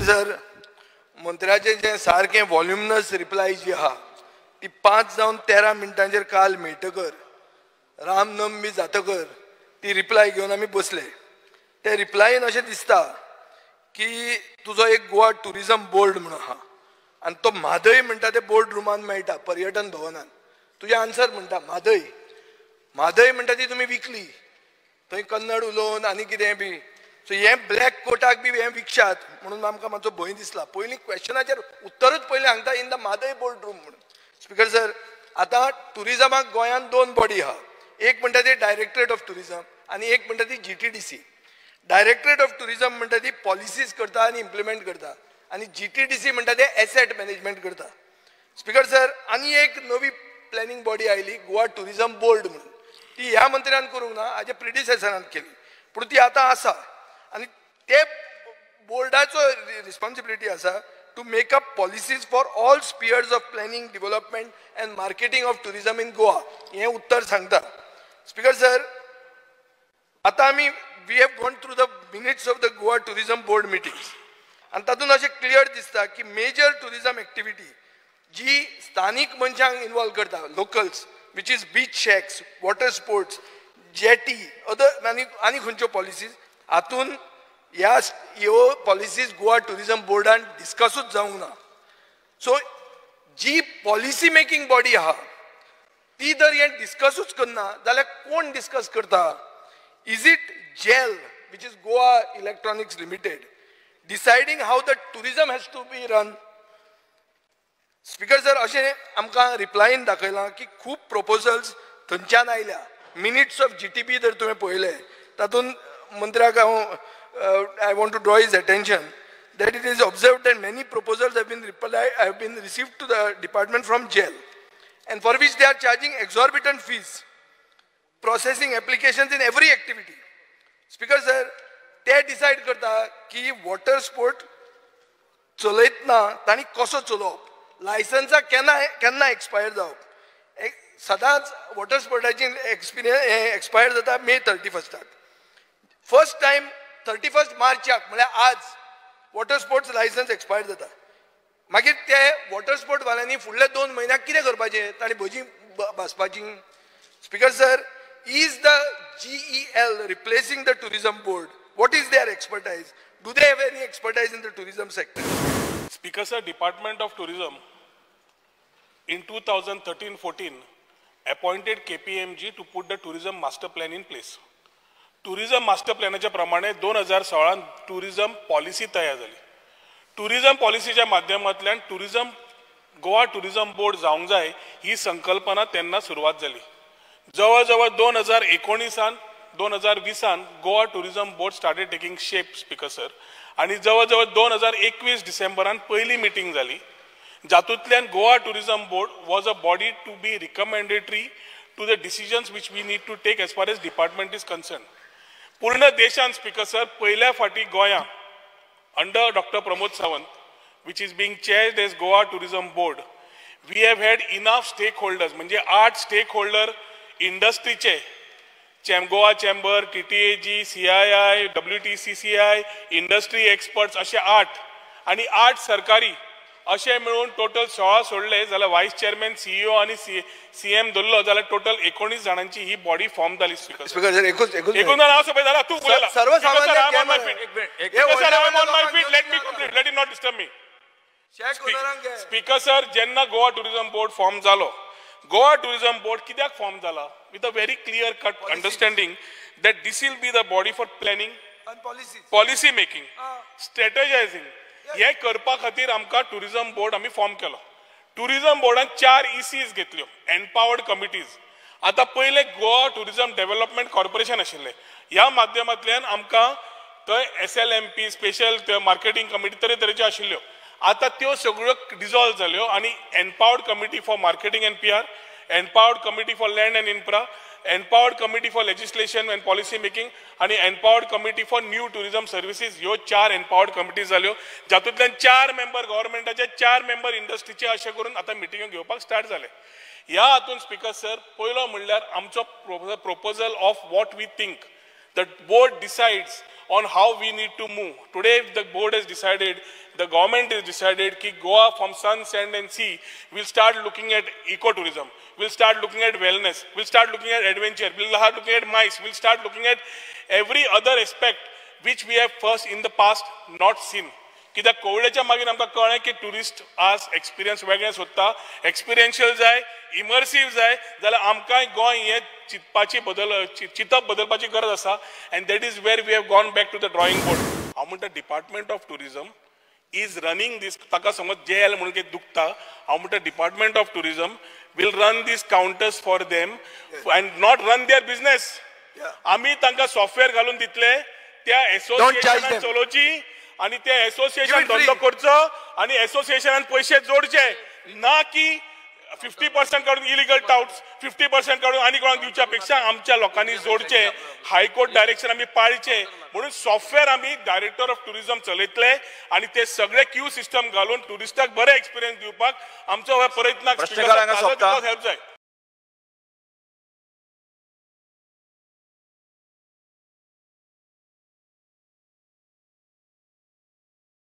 Sir, मंत्र्याचे जे सारखे वॉल्युमिनस reply जी आहा ती 5 जावन 13 मिनटांचेर काल मेळटकर रामनवमी जातकर ती रिप्लाय घेवन आमी बसले. ते रिप्लायन अशें दिसता की तुजो एक गोवा टुरिजम बोर्ड म्हणून आहा आनी तो म्हादय म्हणटा ते बोर्ड रुमान मेळटा पर्यटन भवनान. तुजे आन्सर म्हणटा म्हादय म्हादय म्हणटा ती तुमी विकली थंय कन्नड उलोवन आनी कितें बी. सो हे ब्लॅक कोटाक बी हे विकशात म्हणून आमकां मातसो भंय दिसला. पयलीं क्वेश्चनाचेर उत्तरूच पयलीं सांगता in the Mhadei board room म्हणून. स्पीकर सर, आतां टुरिजमाक गोंयांत 2 बॉडी आहा. एक म्हणटा ती डायरेक्टरेट ऑफ टुरिजम आनी एक म्हणटा ती GTDC. डायरेक्टरेट ऑफ टुरिजम म्हणटा ती पॉलिसीज करता आनी इम्प्लिमेंट करता आनी GTDC म्हणटा ते एसेट मॅनेजमेंट करता. स्पीकर सर, आनी एक नवी planning body oily Goa tourism board म्हणून. ती ह्या मंत्र्यान करूंक ना, हाजे प्रिडिसेसरान केली, पूण ती आतां आसा आनी ते बोर्डाचो रिस्पॉन्सिबिलिटी आसा to make up policies for all spheres of planning development and marketing of tourism in Goa. हें उत्तर सांगता. स्पीकर सर, आतां आमी we have gone through the minutes of the Goa tourism board meetings आनी तातूंत अशें क्लियर दिसता की मेजर टुरिजम एक्टिविटी जी स्थानीक मनशांक इन्वॉल्व करता, locals, which is beach shacks, water sports, jetty, other आनी खंयच्यो पॉलिसीज हातून ह्यो पॉलिसीज गोवा टुरिजम बोर्डान डिस्कसूच जावंक ना. सो जी पॉलिसी मेकिंग बॉडी आहा ती जर हें डिस्कसूच करना जाल्यार कोण डिस्कस करता? Is it GEL, which is Goa electronics limited, deciding how the tourism has to be run? Speaker sir, अशें आमकां रिप्लायन दाखयलां की खूब प्रपोजल्स थंयच्यान आयल्या. मिनिट्स ऑफ GTB जर तुवें पळयले तातूंत मंत्र्याक I want to draw his attention that it is observed that many proposals have been received to the department from jail and for which they are charging exorbitant fees, processing applications in every activity. Speaker sir, they decide करता की water sport चलयतना तांणी कसो चलोवप, लायसन्सा केन्ना expire जावप. सदांच water स्पोर्टाची expire जाता May 31. फर्स्ट टायम 31 मार्चाक म्हळ्यार आज वॉटर स्पोर्ट्स लायसन्स एक्सपायर जाता. मागीर ते वॉटर स्पोर्ट वाल्यांनी फुडल्या 2 म्हयन्याक कितें करपाचें? तांणी भजी भाजपाची. Speaker sir, is the GEL replacing the tourism board? What is their expertise? Do they have any expertise in the tourism sector? Speaker sir, Department of Tourism in 2013-14 appointed KPMG to put the tourism master plan in place. Tourism master प्लॅनाच्या प्रमाणे 2016 tourism policy तयार झाली. Tourism पॉलिसीच्या माध्यमांतल्यान Goa tourism board जावंक जाय ही संकल्पना तेन्ना सुरवात झाली. जवळ जवळ 2019 2020 Goa tourism board started taking shape. Speaker sir, आणि जवळ जवळ 2021 डिसेंबरान पहिली मिटींग झाली जातूंतल्यान Goa tourism board was a body to be recommendatory to the decisions which we need to take as far as department is concern. पूर्ण देशान स्पीकर सर पहिल्या फाटी गोंया under doctor Pramod Sawant which is being chaired as Goa tourism board we have had enough stakeholders, म्हणजे 8 stakeholder इंडस्ट्रीचे, Goa chamber, TTAG, CII, WTCCI, industry experts असे 8 आणि 8 सरकारी असे मिळून टोटल 16 सोडले जाल्यार व्हायस चेअरमॅन, CEO आणि CM धरलो जाल्यार टोटल 19 जाणांची ही बॉडी फॉर्म झाली. स्पीकर सर, एकूण नाव सभे झाला. तू बोलला स्पीकर सर, जेन्ना गोवा टुरिजम बोर्ड फॉर्म झालो, गोवा टुरिजम बोर्ड कित्याक फॉर्म झाला? With a very clear cut understanding that this will be the body for planning, policy making, strategizing. हे करपा खातीर आमकां टुरिजम बोर्ड आमी फॉर्म केलो. टुरिजम बोर्डान 4 ECs घेतल्यो, एम्पावर्ड कमिटीज. आता पहिले गोवा टुरिजम डेव्हलपमेंट कॉर्पोरेशन आशिल्ले, ह्या माध्यमांतल्यान आमकां थंय SLMP, स्पेशल मार्केटिंग कमिटी तरेतरेच्यो आशिल्ल्यो. आता त्यो सगळ्यो डिझॉल्व जाल्यो आणि empowered committee for marketing and PR, empowered committee for land and infra, empowered committee for legislation and policy making आणि empowered committee for new tourism services. ह्यो 4 एम्पावर्ड कमिटीज जाल्यो, जातूंतल्यान 4 मेंबर गव्हर्नमेंटाचे, 4 मेंबर इंडस्ट्रीचे, अशें करून आता मिटिंग घेवपाक start जाले. ह्या हातून स्पीकर सर, पयलो म्हणल्यार आमचो proposal of what we think the board decides on how we need to move. Today, the board has decided, the government has decided that Goa from sun, sand and sea will start looking at ecotourism. We'll start looking at wellness. We'll start looking at adventure. We'll start looking at MICE. We'll start looking at every other aspect which we have first in the past not seen. कित्याक कोविडाच्या मागीर आमकां कळ्ळें की tourist आज experience वेगळें सोदता, experiential जाय, immersive जाय, जाल्यार आमकांय गोंय हें चिंतप बदलपाची गरज आसा. And that is where we have gone back to the drawing board. हांव म्हणटा department of tourism is running this. ताका समज JL म्हणून कितें दुखता, हांव म्हणटा department of tourism will run these counters for them and not run their business. आम्ही तांकां सॉफ्टवेअर घालून दितले, त्या एसोसिएशनान चलोवची आणि त्या एसोसिएशन धंदो करचो आणि एसोसिएशनान पैसे जोडचे, ना की 50% काढून इलिगल टाउट्स 50% काढून आणि कोणाक दिवच्या पेक्षा आमच्या लोकांनी जोडचे. हायकोर्ट डायरेक्शन आम्ही पाळचे म्हणून सॉफ्टवेअर आम्ही डायरेक्टर ऑफ टुरिजम चलयतले आणि ते सगळे क्यू सिस्टम घालून टुरिस्टाक बरे एक्सपिरियन्स दिवपाक आमचो प्रयत्नाक हेल्प जाय.